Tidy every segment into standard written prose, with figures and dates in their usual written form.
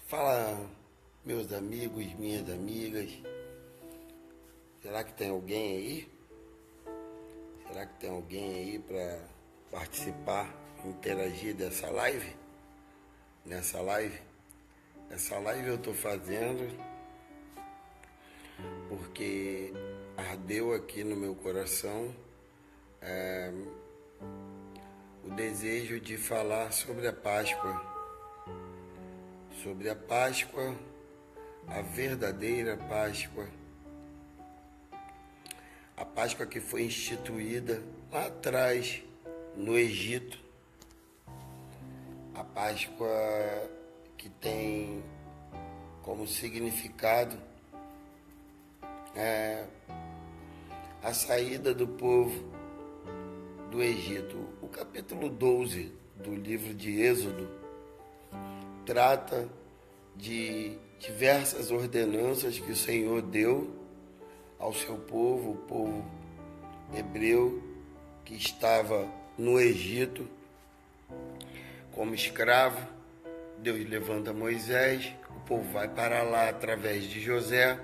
Fala, meus amigos, minhas amigas. Será que tem alguém aí? Será que tem alguém aí para participar, interagir dessa live? Essa live eu estou fazendo porque ardeu aqui no meu coração o desejo de falar sobre a Páscoa. Sobre a Páscoa, a verdadeira Páscoa. A Páscoa que foi instituída lá atrás, no Egito. A Páscoa que tem como significado a saída do povo do Egito. O capítulo 12 do livro de Êxodo trata de diversas ordenanças que o Senhor deu ao seu povo, o povo hebreu que estava no Egito como escravo. Deus levanta Moisés, o povo vai para lá através de José.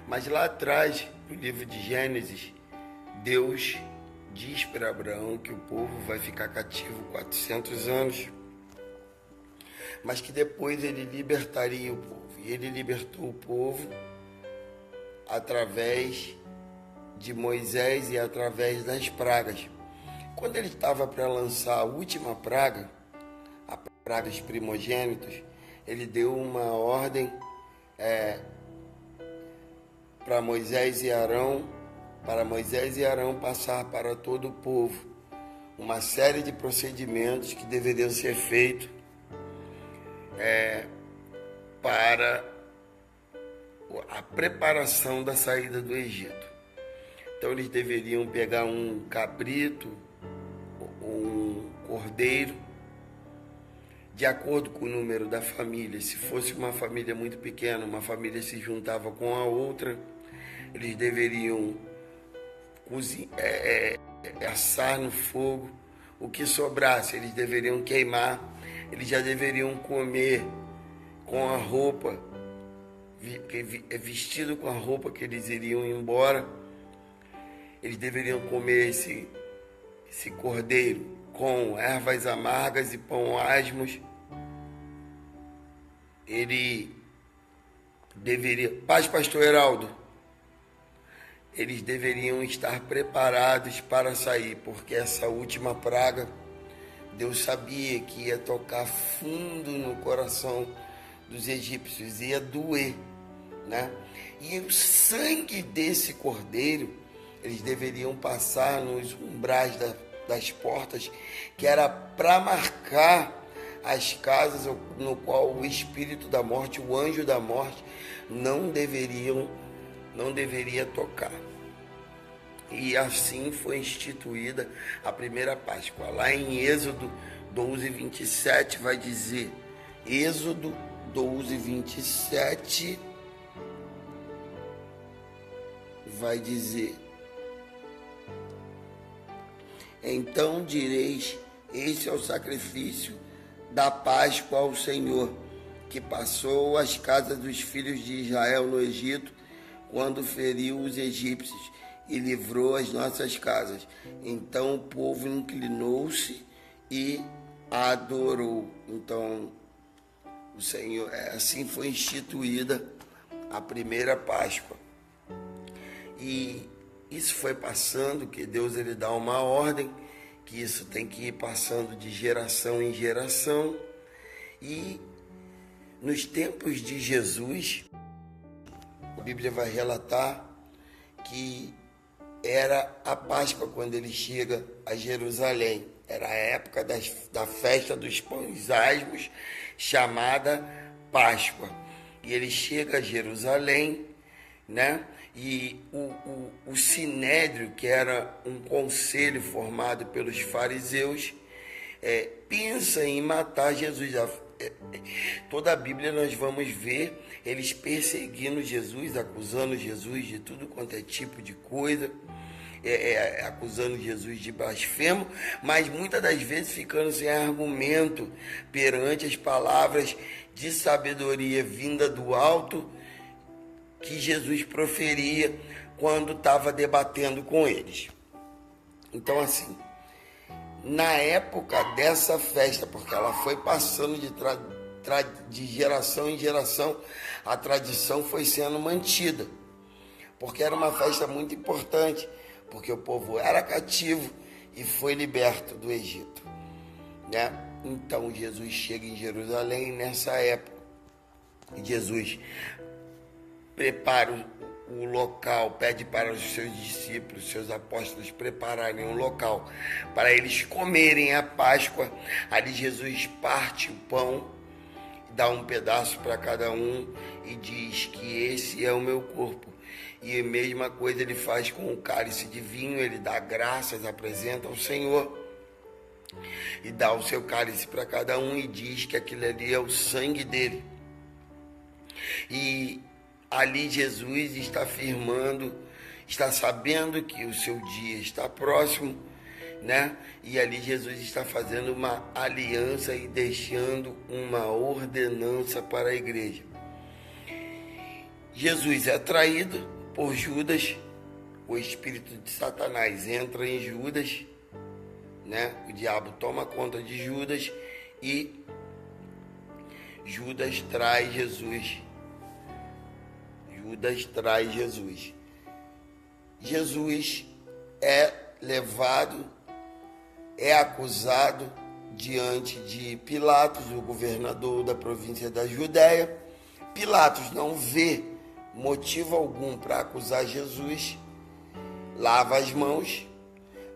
Mas lá atrás, no livro de Gênesis, Deus diz para Abraão que o povo vai ficar cativo 400 anos, mas que depois ele libertaria o povo. E ele libertou o povo através de Moisés e através das pragas. Quando ele estava para lançar a última praga, a praga dos primogênitos, ele deu uma ordem para Moisés e Arão passar para todo o povo uma série de procedimentos que deveriam ser feitos para a preparação da saída do Egito. Então eles deveriam pegar um cabrito, um cordeiro, de acordo com o número da família. Se fosse uma família muito pequena, uma família se juntava com a outra, eles deveriam assar no fogo. O que sobrasse, eles deveriam queimar. Eles já deveriam comer com a roupa, vestido com a roupa que eles iriam embora. Eles deveriam comer esse cordeiro com ervas amargas e pão asmos. Ele deveria... Paz, pastor Heraldo. Eles deveriam estar preparados para sair, porque essa última praga, Deus sabia que ia tocar fundo no coração dos egípcios, ia doer, né? E o sangue desse cordeiro, eles deveriam passar nos umbrais das portas, que era para marcar as casas no qual o espírito da morte, o anjo da morte, não deveria tocar. E assim foi instituída a primeira Páscoa. Lá em Êxodo 12, 27 vai dizer, Êxodo 12, 27 vai dizer: então direis, este é o sacrifício da Páscoa ao Senhor, que passou as casas dos filhos de Israel no Egito, quando feriu os egípcios e livrou as nossas casas. Então o povo inclinou-se e adorou. Então o Senhor, assim foi instituída a primeira Páscoa. E isso foi passando, que Deus ele dá uma ordem, que isso tem que ir passando de geração em geração. E nos tempos de Jesus, a Bíblia vai relatar que era a Páscoa quando ele chega a Jerusalém. Era a época da festa dos pães asmos, chamada Páscoa. E ele chega a Jerusalém, né? E o Sinédrio, que era um conselho formado pelos fariseus, pensa em matar Jesus. Toda a Bíblia nós vamos ver eles perseguindo Jesus, acusando Jesus de tudo quanto é tipo de coisa, acusando Jesus de blasfemo, mas muitas das vezes ficando sem argumento perante as palavras de sabedoria vinda do alto que Jesus proferia quando estava debatendo com eles. Então, assim, na época dessa festa, porque ela foi passando de geração em geração, a tradição foi sendo mantida, porque era uma festa muito importante, porque o povo era cativo e foi liberto do Egito, né? Então Jesus chega em Jerusalém nessa época, e Jesus prepara o local, pede para os seus discípulos, seus apóstolos prepararem um local para eles comerem a Páscoa. Ali Jesus parte o pão, dá um pedaço para cada um e diz que esse é o meu corpo. E a mesma coisa ele faz com o cálice de vinho, ele dá graças, apresenta ao Senhor e dá o seu cálice para cada um e diz que aquilo ali é o sangue dele. E ali Jesus está afirmando, está sabendo que o seu dia está próximo, né? E ali Jesus está fazendo uma aliança e deixando uma ordenança para a igreja. Jesus é traído por Judas, o espírito de Satanás entra em Judas, né? O diabo toma conta de Judas e Judas traz Jesus. Judas traz Jesus. Jesus é levado, é acusado diante de Pilatos, o governador da província da Judéia. Pilatos não vê motivo algum para acusar Jesus, lava as mãos,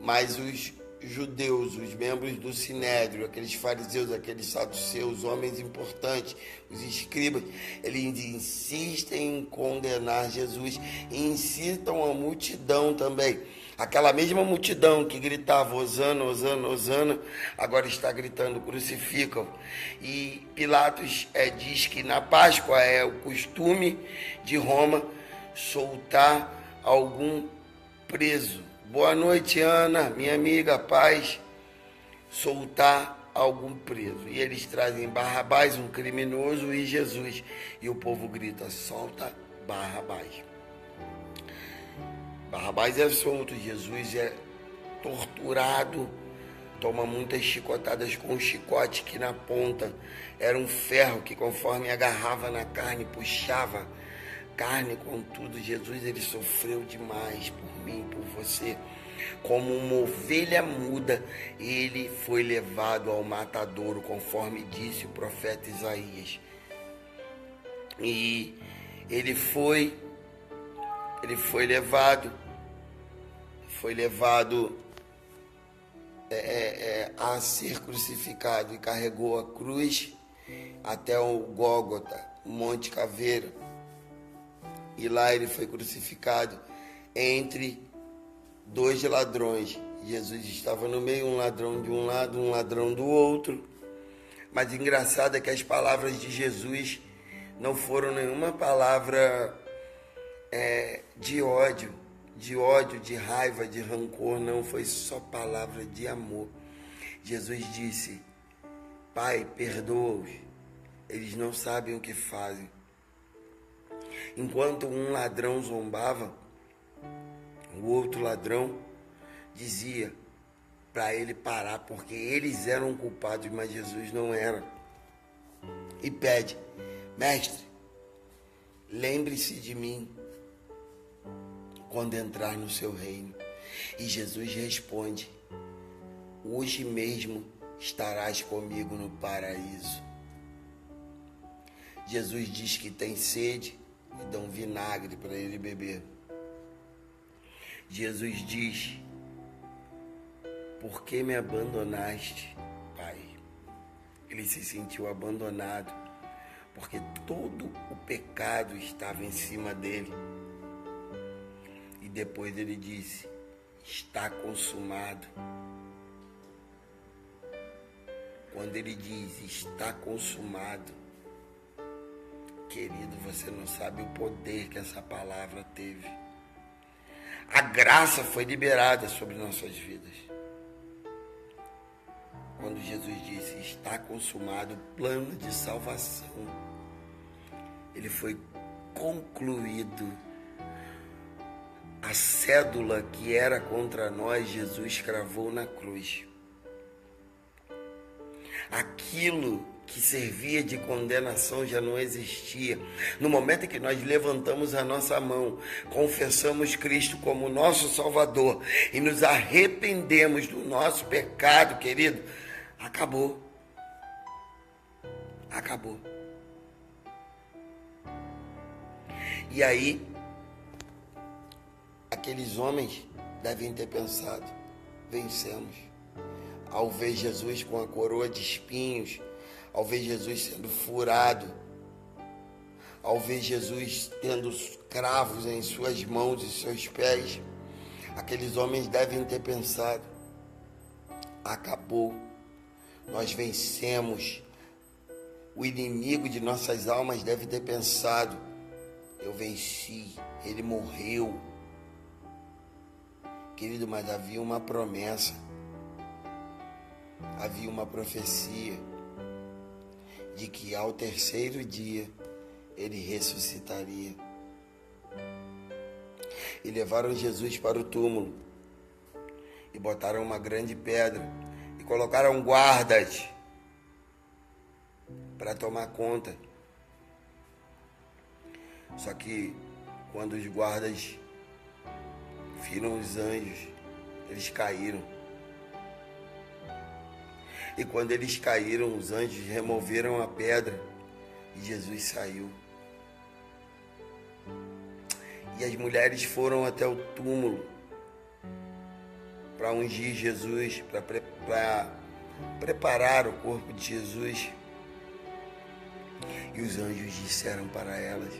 mas os judeus, os membros do Sinédrio, aqueles fariseus, aqueles saduceus, homens importantes, os escribas, eles insistem em condenar Jesus e incitam a multidão também. Aquela mesma multidão que gritava Hosana, Hosana, Hosana, agora está gritando crucificam. E Pilatos diz que na Páscoa é o costume de Roma soltar algum preso. Boa noite, Ana, minha amiga, paz. Soltar algum preso. E eles trazem Barrabás, um criminoso, e Jesus. E o povo grita, solta Barrabás. Barrabás é solto, Jesus é torturado, toma muitas chicotadas com um chicote que na ponta era um ferro que conforme agarrava na carne, puxava carne com tudo. Jesus, ele sofreu demais por mim, por você. Como uma ovelha muda, ele foi levado ao matadouro, conforme disse o profeta Isaías. E ele foi levado a ser crucificado e carregou a cruz até o Gólgota, o Monte Caveira. E lá ele foi crucificado entre dois ladrões. Jesus estava no meio, um ladrão de um lado, um ladrão do outro. Mas engraçado é que as palavras de Jesus não foram nenhuma palavra de ódio, de raiva, de rancor, não, foi só palavra de amor. Jesus disse, Pai, perdoa-os, eles não sabem o que fazem. Enquanto um ladrão zombava, o outro ladrão dizia para ele parar, porque eles eram culpados, mas Jesus não era. E pede, mestre, lembre-se de mim quando entrar no seu reino. E Jesus responde, hoje mesmo estarás comigo no paraíso. Jesus diz que tem sede e dão vinagre para ele beber. Jesus diz, por que me abandonaste, Pai? Ele se sentiu abandonado, porque todo o pecado estava em cima dele. E depois ele disse, está consumado. Quando ele diz, está consumado, Querido, você não sabe o poder que essa palavra teve. A graça foi liberada sobre nossas vidas. Quando Jesus disse, está consumado o plano de salvação, ele foi concluído. A cédula que era contra nós, Jesus cravou na cruz. Aquilo que servia de condenação já não existia. No momento em que nós levantamos a nossa mão, confessamos Cristo como nosso Salvador e nos arrependemos do nosso pecado, querido, acabou. Acabou. E aí, aqueles homens devem ter pensado, vencemos. Ao ver Jesus com a coroa de espinhos, ao ver Jesus sendo furado, ao ver Jesus tendo cravos em suas mãos e seus pés, aqueles homens devem ter pensado, acabou, nós vencemos. O inimigo de nossas almas deve ter pensado, eu venci, ele morreu. Querido, mas havia uma promessa, havia uma profecia de que ao terceiro dia ele ressuscitaria. E levaram Jesus para o túmulo e botaram uma grande pedra e colocaram guardas para tomar conta. Só que quando os guardas viram os anjos, eles caíram. E quando eles caíram, os anjos removeram a pedra e Jesus saiu. E as mulheres foram até o túmulo para ungir Jesus, para preparar o corpo de Jesus. E os anjos disseram para elas,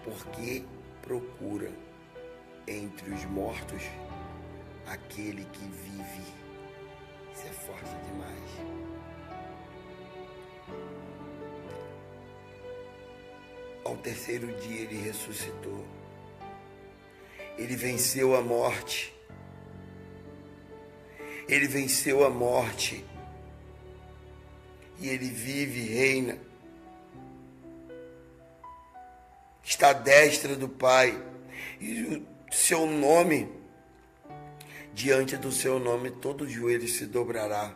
por que procura entre os mortos aquele que vive? Isso é forte demais. Ao terceiro dia ele ressuscitou. Ele venceu a morte. Ele venceu a morte. E ele vive e reina. Está à destra do Pai. E o seu nome, diante do seu nome, todo joelho se dobrará,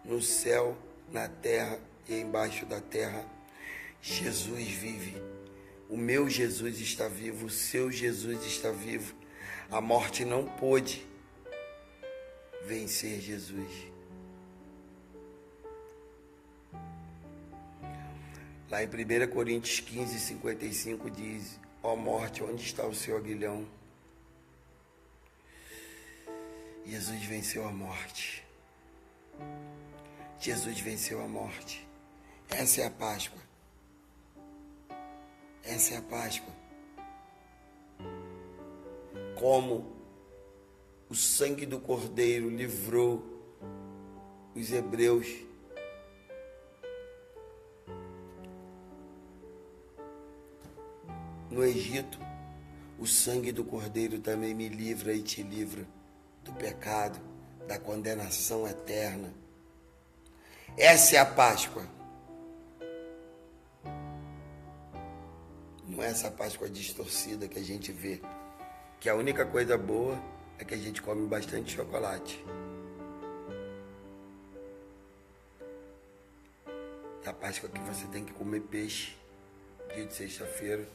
no céu, na terra e embaixo da terra. Jesus vive. O meu Jesus está vivo, o seu Jesus está vivo. A morte não pôde vencer Jesus. Lá em 1 Coríntios 15, 55 diz, ó morte, onde está o seu aguilhão? Jesus venceu a morte. Jesus venceu a morte. Essa é a Páscoa. Essa é a Páscoa. Como o sangue do Cordeiro livrou os hebreus no Egito, o sangue do Cordeiro também me livra e te livra do pecado, da condenação eterna. Essa é a Páscoa. Não é essa Páscoa distorcida que a gente vê, que a única coisa boa é que a gente come bastante chocolate. É a Páscoa que você tem que comer peixe, dia de sexta-feira.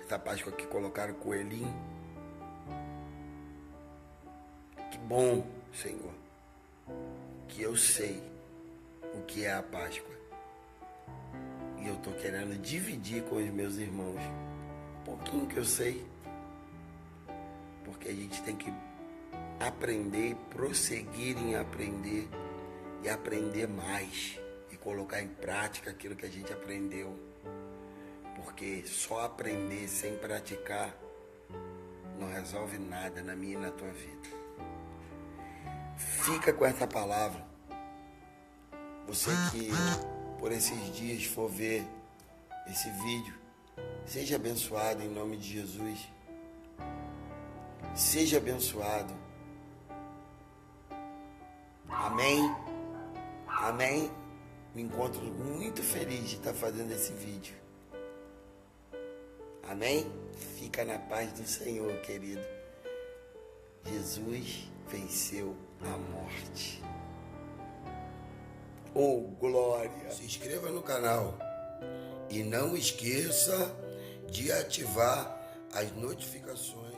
Essa Páscoa que colocaram coelhinho. Que bom, Senhor, que eu sei o que é a Páscoa. E eu estou querendo dividir com os meus irmãos um pouquinho que eu sei. Porque a gente tem que aprender, prosseguir em aprender e aprender mais. E colocar em prática aquilo que a gente aprendeu. Porque só aprender sem praticar não resolve nada na minha e na tua vida. Fica com essa palavra. Você que por esses dias for ver esse vídeo, seja abençoado em nome de Jesus. Seja abençoado. Amém? Amém? Me encontro muito feliz de estar fazendo esse vídeo. Amém? Fica na paz do Senhor, querido. Jesus venceu a morte. Oh, glória! Se inscreva no canal e não esqueça de ativar as notificações